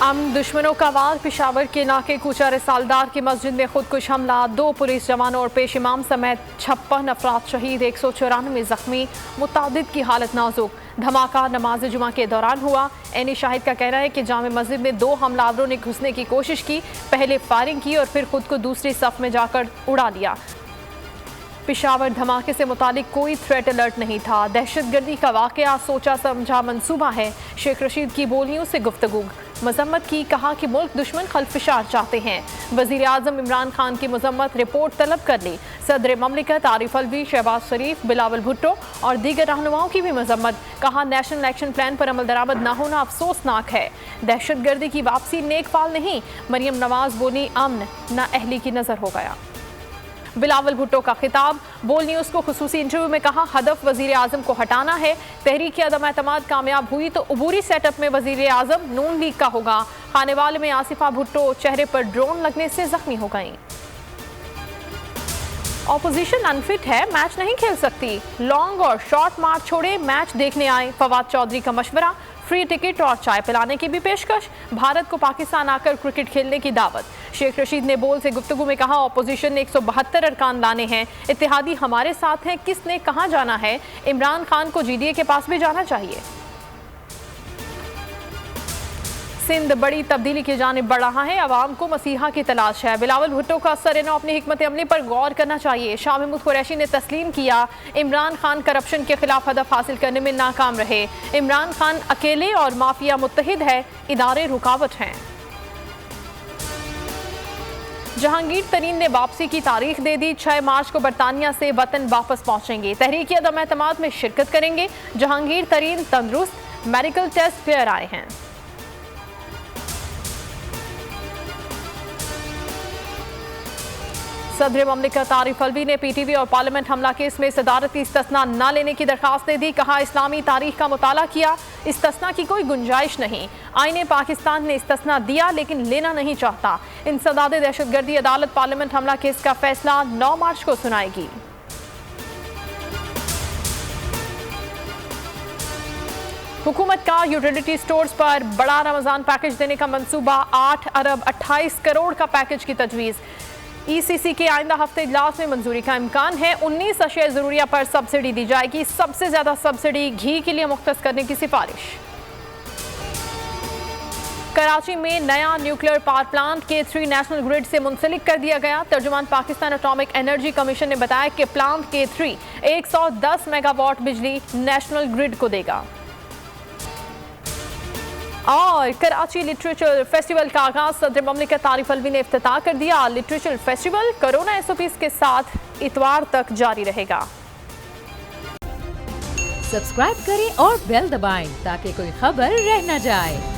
दुश्मनों का वार। पेशावर के नाके कूचा रिसालदार की मस्जिद में खुदकुश हमला, 2 पुलिस जवानों और पेश इमाम समेत 56 अफराद शहीद, 194 जख्मी, मुतादिद की हालत नाजुक। धमाका नमाज जुमा के दौरान हुआ। एनी शाहिद का कहना है कि जामे मस्जिद में 2 हमलावरों ने घुसने की कोशिश की, पहले फायरिंग की और फिर खुद को दूसरी सफ में जाकर उड़ा दिया। पेशावर धमाके से मुतालिक कोई थ्रेट अलर्ट नहीं था। दहशतगर्दी का वाकया सोचा समझा मंसूबा है। शेख रशीद की बोलियों से गुफ्तगू मजम्मत की, कहा कि मुल्क दुश्मन खल्फिशार चाहते हैं। वज़ीर आज़म इमरान खान की मजम्मत, रिपोर्ट तलब कर ली। सदर ममलिकत आरिफ अलवी, शहबाज शरीफ, बिलावल भुट्टो और दीगर रहनुमाओं की भी मजम्मत, कहा नेशनल एक्शन प्लान पर अमल दरामद न होना अफसोसनाक है। दहशतगर्दी की वापसी नेक फाल नहीं। मरियम नवाज बोली, अमन ना अहली की नजर हो गया। बिलावल भुट्टो का खिताब, बोल न्यूज़ को खुसूसी इंटरव्यू में कहा, हदफ वज़ीर आज़म को हटाना है। तहरीक अदम एतमाद कामयाब हुई तो अबूरी सेटअप में वज़ीर आज़म नून लीग का होगा। खानेवाल में आसिफा भुट्टो चेहरे पर ड्रोन लगने से जख्मी हो गईं। ऑपोजिशन अनफिट है, मैच नहीं खेल सकती। लॉन्ग और शॉर्ट मार्च छोड़े मैच देखने आए। फवाद चौधरी का मशवरा, फ्री टिकट और चाय पिलाने की भी पेशकश। भारत को पाकिस्तान आकर क्रिकेट खेलने की दावत। शेख रशीद ने बोल से गुफ्तगू में कहा, ऑपोजिशन ने 172 अरकान लाने हैं, इत्तेहादी हमारे साथ हैं, किसने कहाँ जाना है। इमरान खान को GDA के पास भी जाना चाहिए। सिंध बड़ी तब्दीली की जानिब बढ़ रहा है, अवाम को मसीहा की तलाश है। बिलावल भुट्टो का सरेनो अपनी हिकमत अमली पर गौर करना चाहिए। शाह महमूद कुरैशी ने तस्लीम किया, इमरान खान करप्शन के खिलाफ हदफ हासिल करने में नाकाम रहे। इमरान खान अकेले और माफिया मुत्तहिद है, इदारे रुकावट हैं। जहांगीर तरीन ने वापसी की तारीख दे दी। 6 मार्च को बरतानिया से वतन वापस पहुंचेंगे। तहरीक अदम एतमाद में शिरकत करेंगे। जहांगीर तरीन तंदुरुस्त, मेडिकल टेस्ट क्लियर आए हैं। सदर ममलिकत आरिफ अलवी ने PTV और पार्लियामेंट हमला केस में सदारती इस्तिस्ना न लेने की दरखास्त दे दी। कहा, इस्लामी तारीख का मुताला किया, इस्तिस्ना की कोई गुंजाइश नहीं। आईने पाकिस्तान ने इस्तिस्ना दिया लेकिन लेना नहीं चाहता। इंसदाद दहशतगर्दी अदालत पार्लियामेंट हमला केस का फैसला 9 मार्च को सुनाएगी। हुकूमत का यूटिलिटी स्टोर्स पर बड़ा रमजान पैकेज देने का मंसूबा। 8 अरब 28 करोड़ का पैकेज की तजवीज़। ECC के आइंदा हफ्ते इजलास में मंजूरी का इम्कान है। 19 अशिया ज़रूरिया पर सब्सिडी दी जाएगी। सबसे ज्यादा सब्सिडी घी के लिए मुख्तस करने की सिफारिश। कराची में नया nuclear power plant K3 national grid से मुंसलिक कर दिया गया। तर्जुमान पाकिस्तान एटॉमिक एनर्जी कमीशन ने बताया कि प्लांट K3 110 मेगावाट बिजली नेशनल ग्रिड को देगा। और कराची लिटरेचर फेस्टिवल का आगाज सदर ममलिकत आरिफ अलवी ने इफ्तिताह कर दिया। लिटरेचर फेस्टिवल कोरोना SOPs के साथ इतवार तक जारी रहेगा। सब्सक्राइब करें और बेल दबाएं ताकि कोई खबर रह न जाए।